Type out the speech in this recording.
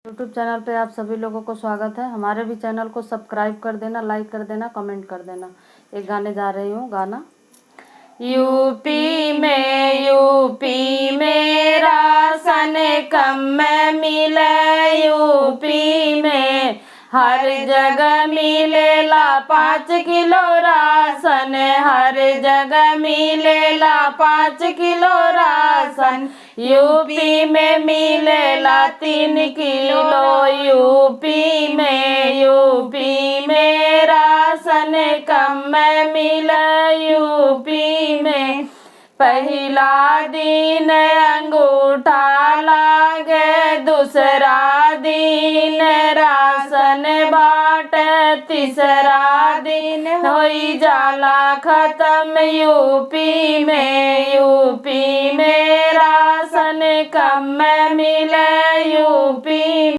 YouTube channel पे आप सभी लोगों को स्वागत है। हमारे भी चैनल को सब्सक्राइब कर देना, लाइक कर देना, कमेंट कर देना। एक गाने जा रही हूँ, गाना। यूपी में राशन कम में मिले, यूपी में हर जगह मिलेला 5 किलो राशन, हर जगह मिलेला 5 किलो राशन। यूपी में मिलेला 3 किलो, यूपी में राशन कम में मिले, यूपी में पहला दिन अंगूठा लागे, दूसरा दिन राशन बाट, तीसरा दिन होई जाला खत्म। यूपी में राशन कम में मिले, यूपी